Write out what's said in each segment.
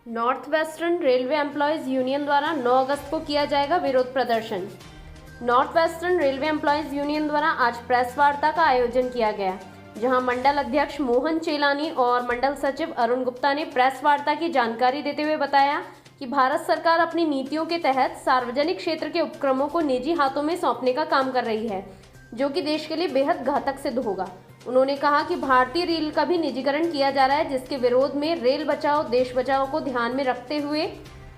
North western railway employees union द्वारा 9 अगस्त को किया जाएगा विरोध प्रदर्शन। North western railway employees union द्वारा आज प्रेस वार्ता का आयोजन किया गया, जहां मंडल अध्यक्ष मोहन चेलानी और मंडल सचिव अरुण गुप्ता ने प्रेस वार्ता की जानकारी देते हुए बताया कि भारत सरकार अपनी नीतियों के तहत सार्वजनिक क्षेत्र के उपक्रमों को निजी हाथों में सौंपने का काम कर रही है, जो कि देश के लिए बेहद घातक सिद्ध होगा। उन्होंने कहा कि भारतीय रेल का भी निजीकरण किया जा रहा है, जिसके विरोध में रेल बचाओ देश बचाओ को ध्यान में रखते हुए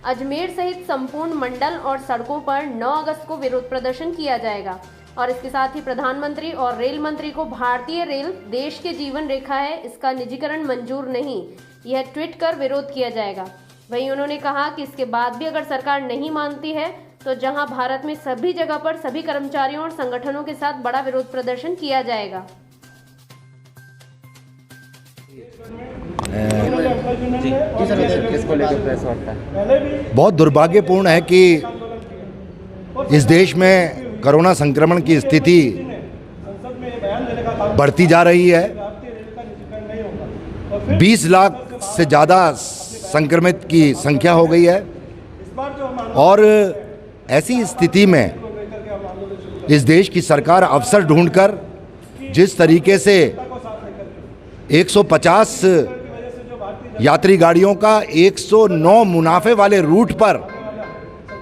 अजमेर सहित संपूर्ण मंडल और सड़कों पर 9 अगस्त को विरोध प्रदर्शन किया जाएगा। और इसके साथ ही प्रधानमंत्री और रेल मंत्री को भारतीय रेल देश के जीवन रेखा है, इसका निजीकरण मंजूर नहीं, यह ट्वीट कर विरोध किया जाएगा। वहीं उन्होंने कहा कि इसके बाद भी अगर सरकार नहीं मानती है तो जहां भारत में सभी जगह पर सभी कर्मचारियों और संगठनों के साथ बड़ा विरोध प्रदर्शन किया जाएगा। बहुत दुर्भाग्यपूर्ण है कि इस देश में कोरोना संक्रमण की स्थिति बढ़ती जा रही है। 20 लाख से ज़्यादा संक्रमित की संख्या हो गई है और ऐसी स्थिति में इस देश की सरकार अवसर ढूंढकर जिस तरीके से 150 यात्री गाड़ियों का 109 मुनाफे वाले रूट पर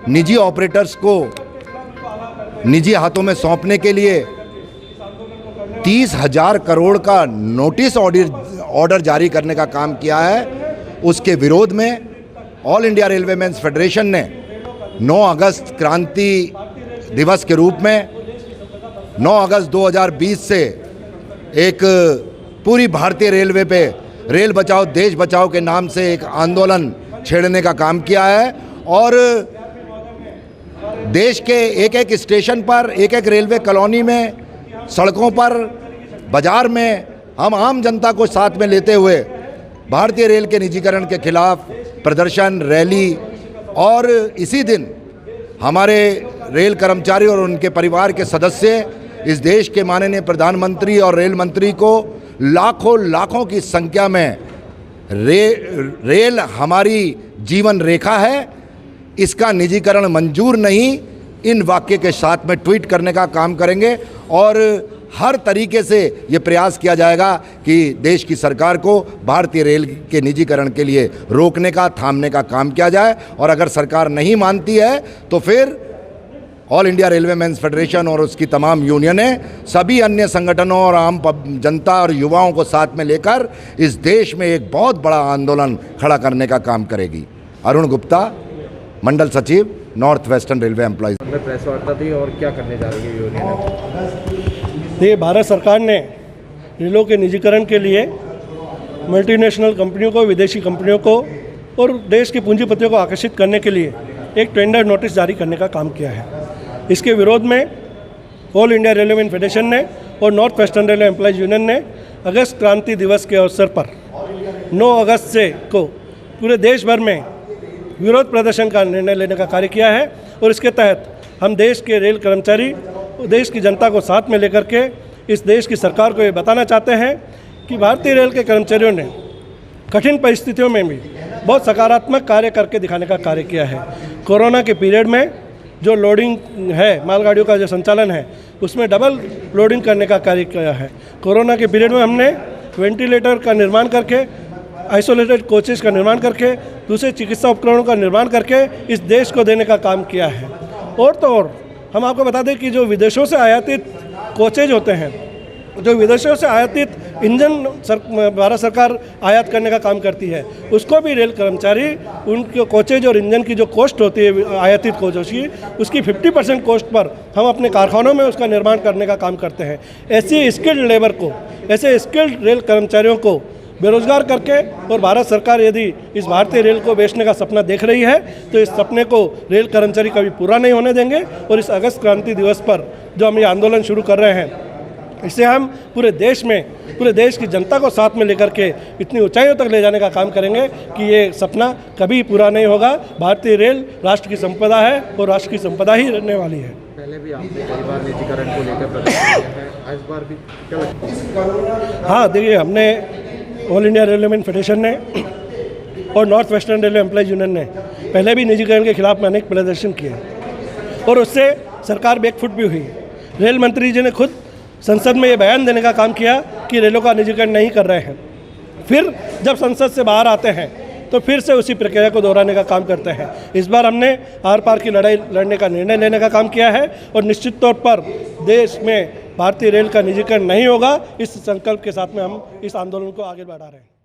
निजी ऑपरेटर्स को निजी हाथों में सौंपने के लिए 30,000 करोड़ का नोटिस ऑर्डर जारी करने का काम किया है, उसके विरोध में ऑल इंडिया रेलवेमेंस फेडरेशन ने 9 अगस्त क्रांति दिवस के रूप में 9 अगस्त 2020 से एक पूरी भारतीय रेलवे पे रेल बचाओ देश बचाओ के नाम से एक आंदोलन छेड़ने का काम किया है। और देश के एक एक स्टेशन पर, एक एक रेलवे कॉलोनी में, सड़कों पर, बाजार में हम आम जनता को साथ में लेते हुए भारतीय रेल के निजीकरण के खिलाफ प्रदर्शन, रैली, और इसी दिन हमारे रेल कर्मचारी और उनके परिवार के सदस्य इस देश के माननीय प्रधानमंत्री और रेल मंत्री को लाखों की संख्या में रेल हमारी जीवन रेखा है, इसका निजीकरण मंजूर नहीं, इन वाक्य के साथ में ट्वीट करने का काम करेंगे और हर तरीके से ये प्रयास किया जाएगा कि देश की सरकार को भारतीय रेल के निजीकरण के लिए रोकने का, थामने का काम किया जाए। और अगर सरकार नहीं मानती है तो फिर ऑल इंडिया रेलवेमेंस फेडरेशन और उसकी तमाम यूनियनें सभी अन्य संगठनों और आम जनता और युवाओं को साथ में लेकर इस देश में एक बहुत बड़ा आंदोलन खड़ा करने का काम करेगी। अरुण गुप्ता, मंडल सचिव, north western railway employees. Press वार्ता थी और क्या करने जा रही है यूनियन? ये भारत सरकार ने रेलों के निजीकरण के लिए मल्टीनेशनल कंपनियों को, विदेशी कंपनियों को और देश के पूंजीपतियों को आकर्षित करने के लिए एक टेंडर नोटिस जारी करने का काम किया है। इसके विरोध में ऑल इंडिया रेलवेमेन फेडरेशन ने और north western railway employees union ने अगस्त क्रांति दिवस के अवसर पर 9 अगस्त से को पूरे देश भर में विरोध प्रदर्शन का निर्णय लेने का कार्य किया है। और इसके तहत हम देश के रेल कर्मचारी, देश की जनता को साथ में लेकर के इस देश की सरकार को ये बताना चाहते हैं कि भारतीय रेल के कर्मचारियों ने कठिन परिस्थितियों में भी बहुत सकारात्मक कार्य करके दिखाने का कार्य किया है। कोरोना के पीरियड में जो लोडिंग है, मालगाड़ियों का जो संचालन है, उसमें डबल लोडिंग करने का कार्य किया है। कोरोना के पीरियड में हमने वेंटिलेटर का निर्माण करके, आइसोलेटेड कोचेज़ का निर्माण करके, दूसरे चिकित्सा उपकरणों का निर्माण करके इस देश को देने का काम किया है। और तो और हम आपको बता दें कि जो विदेशों से आयातित कोचेज होते हैं, जो विदेशों से आयातित इंजन भारत सरकार आयात करने का काम करती है, उसको भी रेल कर्मचारी उनके कोचेज और इंजन की जो कॉस्ट होती है आयातित कोचों की, उसकी 50% कॉस्ट पर हम अपने कारखानों में उसका निर्माण करने का काम करते हैं। ऐसी स्किल्ड लेबर को, ऐसे स्किल्ड रेल कर्मचारियों को बेरोजगार करके, और भारत सरकार यदि इस भारतीय रेल को बेचने का सपना देख रही है तो इस सपने को रेल कर्मचारी कभी पूरा नहीं होने देंगे। और इस अगस्त क्रांति दिवस पर जो हम ये आंदोलन शुरू कर रहे हैं, इससे हम पूरे देश में, पूरे देश की जनता को साथ में लेकर के इतनी ऊंचाइयों तक ले जाने का काम करेंगे कि ये सपना कभी पूरा नहीं होगा। भारतीय रेल राष्ट्र की संपदा है और राष्ट्र की संपदा ही रहने वाली है। पहले भी आपने कई बार निजीकरण को लेकर प्रदर्शन किया है, इस बार भी क्या लगता है? हाँ, देखिए, हमने ऑल इंडिया रेलवेमेन फेडरेशन ने और north western railway employees union ने पहले भी निजीकरण के खिलाफ में अनेक प्रदर्शन किए और उससे सरकार बैकफुट भी हुई। रेल मंत्री जी ने खुद संसद में ये बयान देने का काम किया कि रेलों का निजीकरण नहीं कर रहे हैं। फिर जब संसद से बाहर आते हैं तो फिर से उसी प्रक्रिया को दोहराने का काम करते हैं। इस बार हमने आर पार की लड़ाई लड़ने का निर्णय लेने का काम किया है और निश्चित तौर पर देश में भारतीय रेल का निजीकरण नहीं होगा, इस संकल्प के साथ में हम इस आंदोलन को आगे बढ़ा रहे हैं।